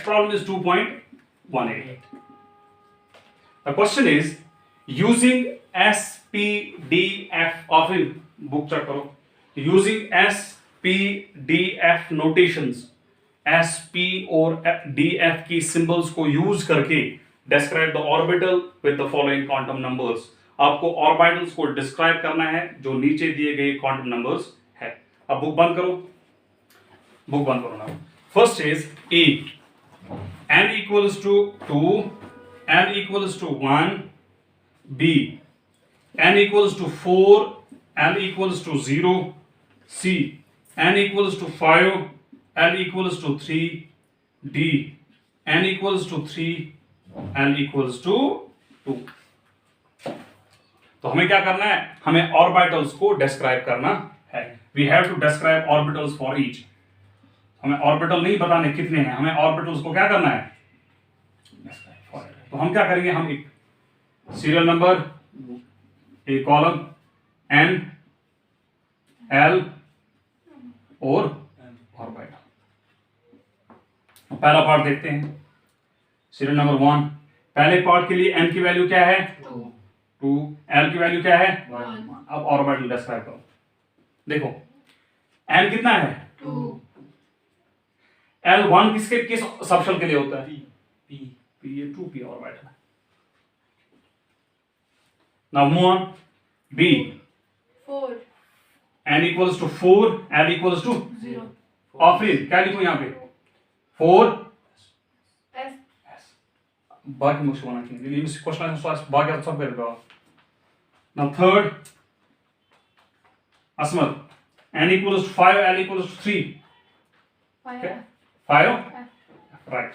problem is 2.18. The question is using SPDF of book check करो, using SPDF notations, SP और DF की symbols को use करके describe the orbital with the following quantum numbers. आपको orbitals को describe करना है जो नीचे दिए गए quantum numbers है. अब बुक बंद करो, ना. First is A. N equals to 2, L equals to 1, B. N equals to 4, L equals to 0, C. N equals to 5, L equals to 3, D. N equals to 3, L equals to 2. तो हमें क्या करना है? हमें orbitals को describe करना है. We have to describe orbitals for each. हमें ऑर्बिटल नहीं बताने कितने हैं, हमें ऑर्बिटल्स को क्या करना है? तो हम क्या करेंगे? हम एक सीरियल नंबर, एक कॉलम, N, L और ऑर्बिटल. पहला पार्ट देखते हैं. Serial number 1. पहले पार्ट के लिए N की वैल्यू क्या है? 2. L की वैल्यू क्या है? 1. अब ऑर्बिटल डिस्क्राइब करो. देखो N कितना है? 2. L1 किस सबशेल के लिए होता है? P. ये 2p ऑर्बिटल है. Now move on. B. 4. N equals to 4, L equals to 0. ऑफरीन क्या लिखूं यहाँ पे? 4 S. बाकी मुझे होना चाहिए. ये क्वेश्चन है सो बाकी सब कर दो. Now third. असमत. N equals to 5, L equals to 3. 5. 5? Right.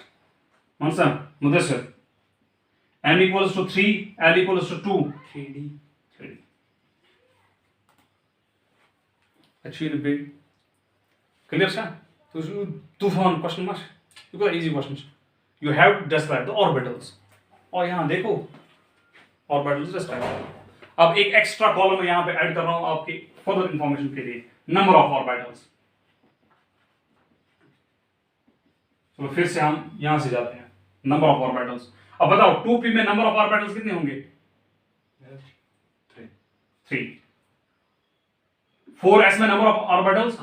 Mansa, Mudassir. N equals to 3, L equals to 2. 3D. Actually, big. Clear, sir? So, tufan question mark. You got easy questions. You have to describe the orbitals. और यहाँ देखो, orbitals describe. अब एक extra column यहाँ पे add कर रहा हूँ आपकी further information के लिए. Number of orbitals. तो फिर से हम यहां से जाते हैं. Number of orbitals. अब बताओ 2p में नंबर ऑफ ऑर्बिटल्स कितने होंगे? 3. 4s में नंबर ऑफ ऑर्बिटल्स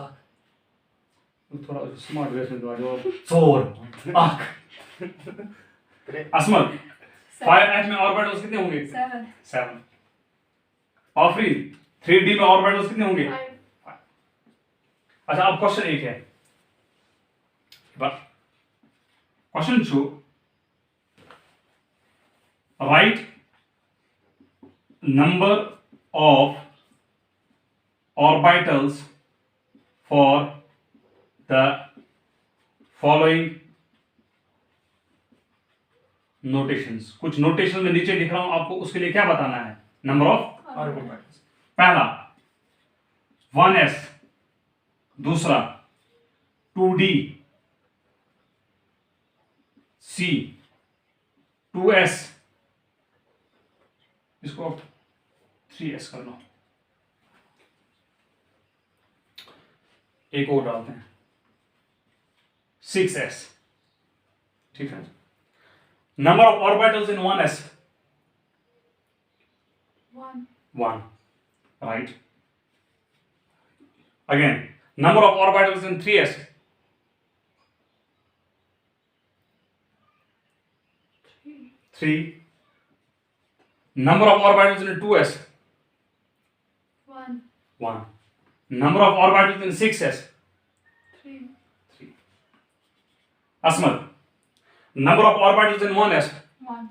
थोड़ा स्मार्ट वे से दो. 4 असमत 5h में ऑर्बिटल्स कितने होंगे? 7. आफरीन 3d में ऑर्बिटल्स कितने होंगे? 5. अच्छा अब क्वेश्चन एक है. Question 2. Write number of orbitals for the following notations. कुछ नोटेशन में नीचे लिख रहा हूं आपको, उसके लिए क्या बताना है? Number of orbitals. पहला 1s, दूसरा 2d, C, 2s, इसको आप 3s कर लो. एक और डालते हैं 6s. ठीक है. Number of orbitals in 1s 1. Right. Again number of orbitals in 3s 3. Number of orbitals in 2s 1. Number of orbitals in 6s 3. Asmal. Number of orbitals in 1s 1.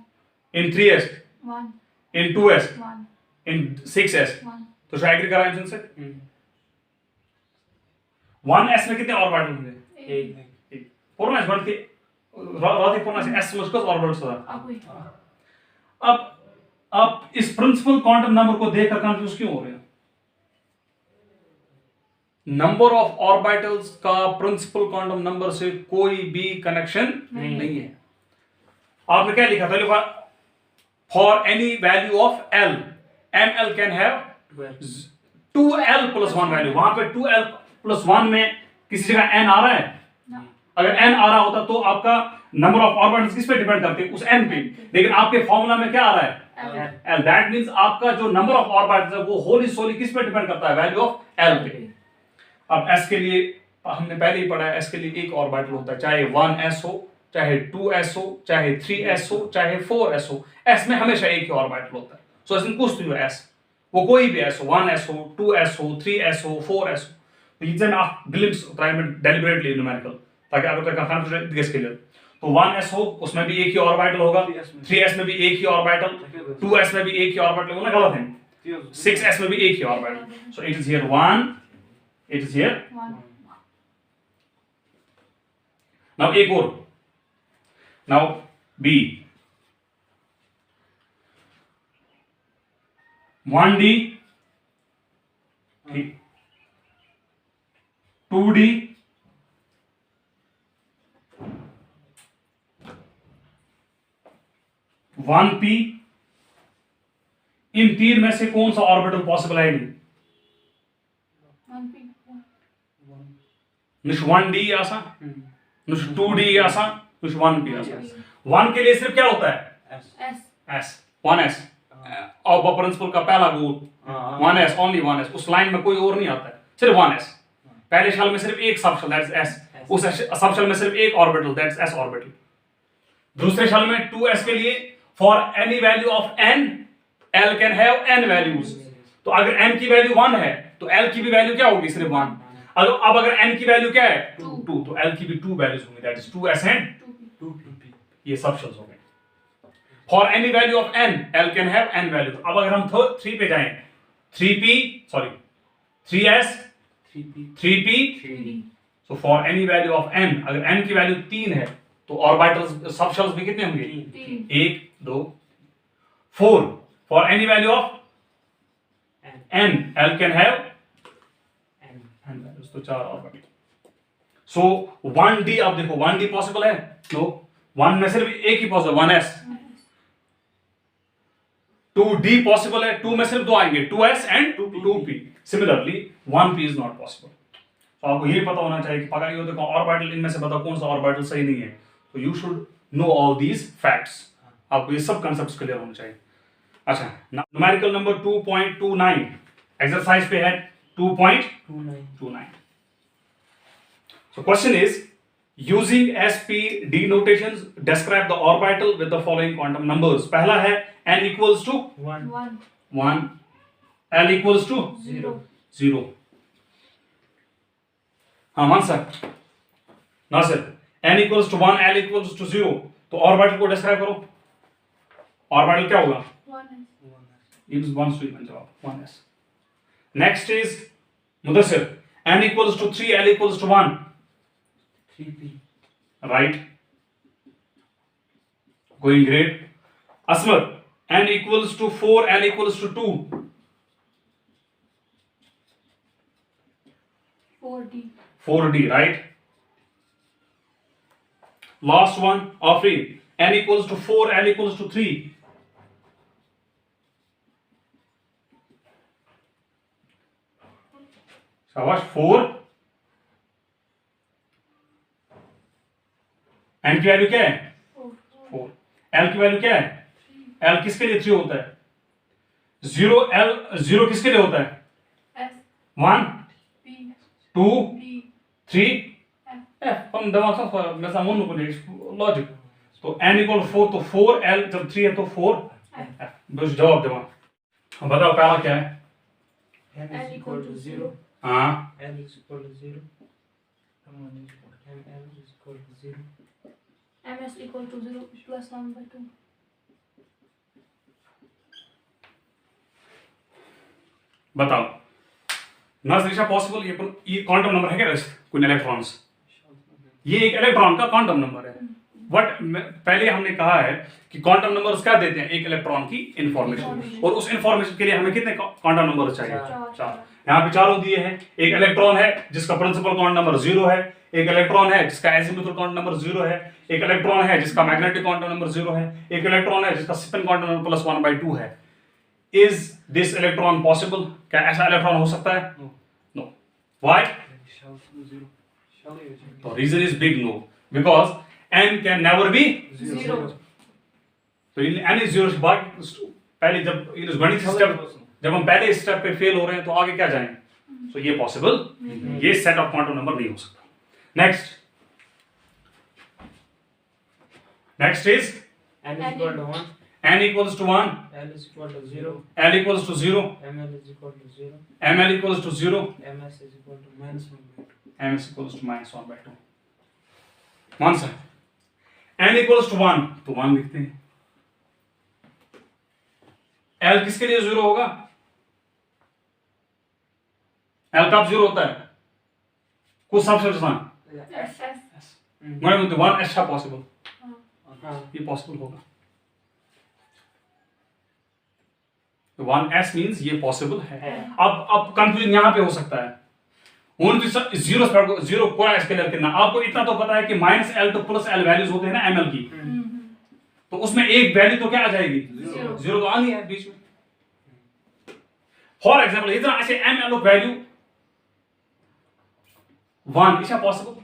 in 3s 1. in 2s 1. in 6s. 1. तो शायद agree करा इनसे. 1s में कितने orbital होंगे? 1. पूर्ण s बढ़ती राती पूर्ण से s उसका ऑर्बिटल्स होता. अब इस प्रिंसिपल क्वांटम नंबर को देखकर कंफ्यूज क्यों हो रहे हो? नंबर ऑफ ऑर्बिटल्स का प्रिंसिपल क्वांटम नंबर से कोई भी कनेक्शन नहीं है. आपने क्या लिखा था? लिखा for any value of L, ML can have 2L plus 1 value. वहां पे 2L प्लस 1 में किसी जगह n आ रहा है? अगर n आ रहा होता तो आपका नंबर ऑफ ऑर्बिटल्स किस पे डिपेंड करते हैं? उस n पे। लेकिन आपके फॉर्मूला में क्या आ रहा है? l। दैट मींस आपका जो नंबर ऑफ ऑर्बिटल्स है वो होली सोली किस पे डिपेंड करता है? वैल्यू ऑफ l पे। अब s के लिए हमने पहले ही पढ़ा है, s के लिए एक ऑर्बिटल होता है, चाहे 1s हो, चाहे 2s हो, चाहे 3s हो, चाहे 4s हो, s में हमेशा एक ही ऑर्बिटल होता है। सो इसमें कुछ भी हो s, वो कोई भी s हो, 1s हो, 2s हो, 3s हो, 4s हो, तो ये जन आप ग्लिम्स ट्राई में डेलिबरेटली न्यूमेरिकल, ताकि आपको कंफ्यूजन गेस क्लियर। तो 1s हो उसमें भी एक ही ऑर्बिटल होगा, 3s में भी एक ही ऑर्बिटल, 2s में भी एक ही ऑर्बिटल होगा, गलत है। 6s में भी एक ही orbital. So it is here 1, it is here 1। Now एक और, now b 1d 2d 1p, इन तीन में से कौन सा ऑर्बिटल पॉसिबल है? नहीं 1p 1 1d आसा, 2d आसा, 1p आसा। 1 के लिए सिर्फ क्या होता है? s 1s। और प्रिंसिपल का पहला गोल 1s, ओनली 1s। उस लाइन में कोई और नहीं आता है, सिर्फ 1s। पहले शल में सिर्फ एक सबशेल, दैट्स s। उस सबशेल में सिर्फ एक ऑर्बिटल, दैट्स s ऑर्बिटल। दूसरे शल में 2s के लिए for any value of n l can have n values. तो अगर n की वैल्यू 1 है तो l की भी वैल्यू क्या होगी? सिर्फ 1। अब अगर n की वैल्यू क्या है? 2, तो l की भी 2 वैल्यूज होंगी, that is 2s and 2p। ये सबशेल्स हो गए। For any value of n l can have n values. अब अगर हम 3 पे जाएं, 3s 3p, 3d। So for any value of n, अगर n की वैल्यू 3 है तो ऑर्बिटल्स सबशेल्स भी कितने होंगे? 1 2 4। For any value of n l can have n values, तो 4 ऑर्बिटल। सो 1d, अब देखो 1d पॉसिबल है? नो, 1 में सिर्फ एक ही पॉसिबल, 1s। 2d पॉसिबल है, 2 में सिर्फ 2 आएंगे, 2s and 2p। Similarly 1p is not possible. तो आपको ये पता होना चाहिए कि पकड़ ये देखो ऑर्बिटल, इनमें से बताओ कौन सा ऑर्बिटल सही नहीं है। तो you should know all these facts. आपको ये सब कांसेप्ट्स क्लियर होने चाहिए। अच्छा, न्यूमेरिकल नंबर 2.29 एक्सरसाइज पे है 2.29। So question is, using SP-D notations, describe the orbital with the following quantum numbers. पहला है n equals to 1, l equals to 0. हाँ answer Nasir, n equals to 1, l equals to 0, तो orbital को describe करो। Orbital क्या होगा? 1s। 1 स्वीट जवाब 1s। Next is Mudassir, n equals to 3, l equals to 1, 3p, right? Going great. Asmar, n equals to 4, l equals to 2, 4d 4d, right? Last one, Afreen, n equals to 4, l equals to 3, शाबाश 4, n की value क्या है? 4। l की value क्या है? l किसके लिए 3 होता है? 0, l 0 किसके लिए होता है? s 1 p 2 d 3 f हम दिमाग से मैं समझ नहीं लॉजिक। तो n इक्वल 4, तो 4, l जब 3 है तो 4 f। बस जवाब दे वहां। बताओ पहला क्या है? n is equal to 0, हाँ l is equal to 0, m is equal to 0, ms equal to 0 plus 1/2. बताओ ना दिशा पॉसिबल, ये क्वांटम नंबर है क्या? कुछ इलेक्ट्रॉन्स, ये एक इलेक्ट्रॉन का क्वांटम नंबर है। बट पहले हमने कहा है कि क्वांटम नंबर्स क्या देते हैं? एक इलेक्ट्रॉन की इंफॉर्मेशन, और उस इंफॉर्मेशन के लिए हमें कितने क्वांटम नंबर चाहिए? 4। यहाँ पे चारों दिए हैं। एक इलेक्ट्रॉन है जिसका प्रिंसिपल क्वांटम नंबर 0 है, एक इलेक्ट्रॉन है जिसका एजिमुथल क्वांटम नंबर 0 है, एक इलेक्ट्रॉन है जिसका मैग्नेटिक क्वांटम नंबर 0 है, एक इलेक्ट्रॉन है जिसका स्पिन क्वांटम नंबर प्लस 1/2 है। Is this electron possible? क्या ऐसा इलेक्ट्रॉन हो सकता है? No. Why? shall to 0, shall is The reason is big no, because n can never be Zero. तो n is 0 पहले जब गणित स्टेप जब हम पहले स्टेप पे फेल हो रहे हैं तो आगे क्या जाएं तो ये पॉसिबल ये सेट ऑफ क्वांटम नंबर नहीं हो सकता next is n is equal to 1, n equals to 1 l is equal to 0, l equals to 0 ml is equal to 0, ml equals to 0 ms is equal to -1/2. ms equals to -1/2 मान सा n equals to 1 तो 1 लिखते हैं l किसके लिए 0 होगा l कब 0 होता है कुछ सबसेट्स S. मैं बोलते 1 अच्छा पॉसिबल हाँ, ये पॉसिबल होगा 1s मींस ये पॉसिबल है अब कंफ्यूजन यहां पे हो सकता है जीरो पूरा स्केलर कितना आपको इतना तो पता है कि -l तो +l वैल्यूज होते हैं ना ml की तो उसमें एक वैल्यू तो क्या आ जाएगी जीरो तो आनी है बीच में फॉर एग्जांपल इतना ऐसे ml of value 1 is possible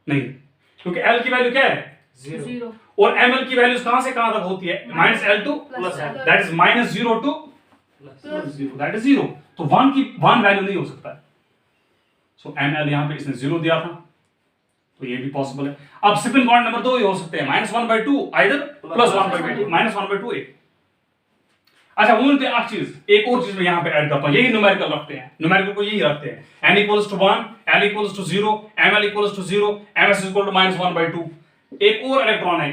नहीं क्योंकि l की वैल्यू क्या है 0. 0. और ml की वैल्यूज कहां से कहां तक होती है -l to +L. That is -0 to Plus. That is 0 तो 1 की 1 वैल्यू नहीं हो सकता है सो ml यहां पे इसने 0 दिया था तो ये भी पॉसिबल है अब सेकंड क्वांटम नंबर दो ही हो सकते हैं -1/2 आइदर +1/2 -1/2 एक अच्छा वो एक चीज एक और चीज मैं यहां पे ऐड करता हूं यही न्यूमेरिकल रखते हैं न्यूमेरिकल को यही रखते हैं n equals to 1 l equals to 0 ml equals to 0 ms is equal to -1/2 एक और इलेक्ट्रॉन है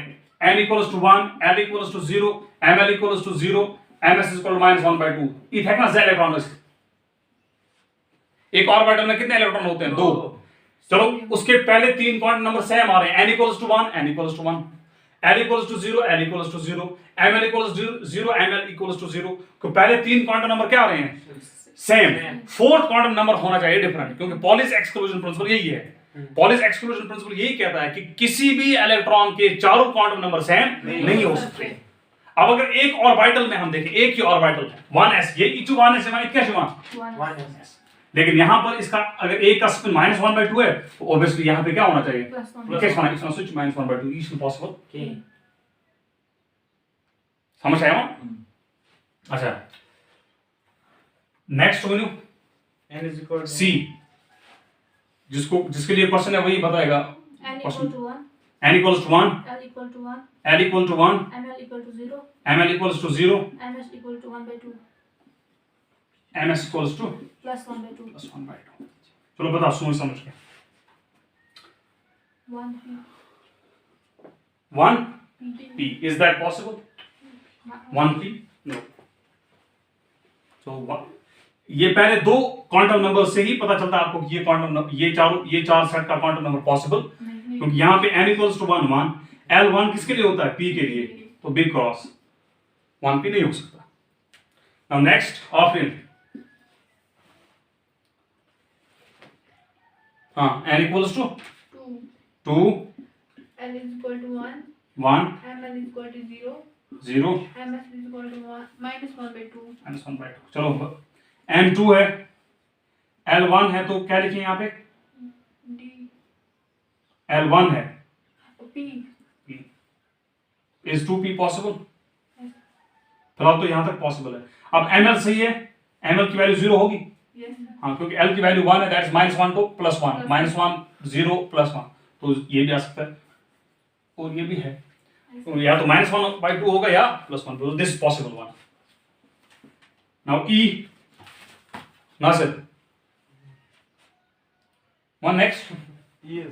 n equals to 1 l equals to 0 ml equals to 0 ms is equal to -1/2 ये है ना z इलेक्ट्रॉन एक ऑर्बिटल में कितने इलेक्ट्रॉन होते हैं दो चलो उसके पहले तीन क्वांटम नंबर सेम आ रहे हैं n equals to 1 n equals to 1 l equals to 0 l equals to 0 ml equals to 0 ml equals to 0 तो पहले तीन क्वांटम नंबर क्या आ रहे हैं सेम फोर्थ क्वांटम नंबर होना चाहिए डिफरेंट क्योंकि पॉलिश एक्सक्लूजन प्रिंसिपल यही है पॉलिश एक्सक्लूजन प्रिंसिपल यही कहता है कि किसी भी इलेक्ट्रॉन के चारों क्वांटम नंबर सेम नहीं हो सकते अब अगर एक ऑर्बिटल में हम देखें एक ही ऑर्बिटल 1s ये इचु 1s है क्या शिवान 1s. लेकिन यहां पर इसका अगर एक का स्पिन -1/2 है तो ऑब्वियसली यहां पे क्या होना चाहिए +1. क्या होना इसमें स्विच -1/2 इज इम्पॉसिबल Okay. समझ आया अच्छा नेक्स्ट हो n is equal to सी जिसके लिए क्वेश्चन है वही बताएगा N equal to 1, n equals to 1 L equal to 1, l equal to 1 ML equal to 0, ml equals to 0 MS equal to 1/2, ms equals to +1/2. +1/2 चलो बताओ समझ के 1 1 P. p is that possible 1 p no so ये पहले दो quantum number से ही पता चलता है आपको कि ये क्वांटम नंबर ये चार सेट का क्वांटम नंबर पॉसिबल नहीं. क्योंकि यहाँ पे n equals to 1 1 l 1 किसके लिए होता है p के लिए तो b क्रॉस 1 p नहीं हो सकता नाउ नेक्स्ट ऑफ इन हाँ n equals to 2, 2 L is equal to 1, 1 ML is equal to 0, 0 MS is equal to 1 -1/2. -1/2 चलो n 2 है l 1 है तो क्या लिखें यहाँ पे D. l 1 है P. इज 2p पॉसिबल फिलहाल तो यहाँ तक पॉसिबल है अब ml सही है ml की वैल्यू 0 होगी Yes. हाँ क्योंकि l की वैल्यू 1 है दैट इज -1 to +1 -1 0 +1 तो ये भी आ सकता है और ये भी है तो या तो -1/2 होगा या +1 तो this is possible one now e Nasir one next Yes.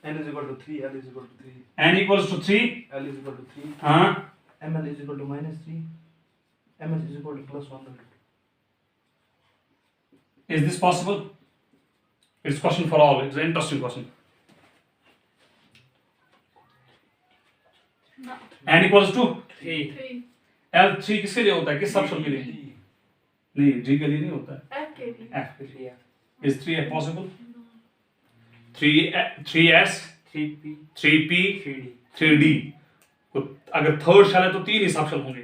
N is equal to 3, L is equal to 3, n equals to 3 L is equal to 3, हाँ ML is equal to -3, MS is equal to +1/2. is this possible it's question for all it's an interesting question No. n equals to 3. 3. l 3 किसके लिए होता है किस subshell के लिए नहीं g के लिए नहीं होता है F के लिए. f के लिए is 3 possible 3s 3p 3p 3d 3d तो अगर थर्ड शेल है तो तीन ही सबशेल होंगे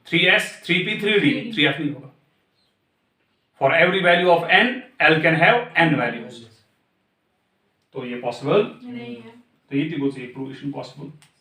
3s 3p 3d 3f नहीं होगा for every value of n l can have n values तो ये पॉसिबल नहीं है. तो ये गो प्रूव इशन पॉसिबल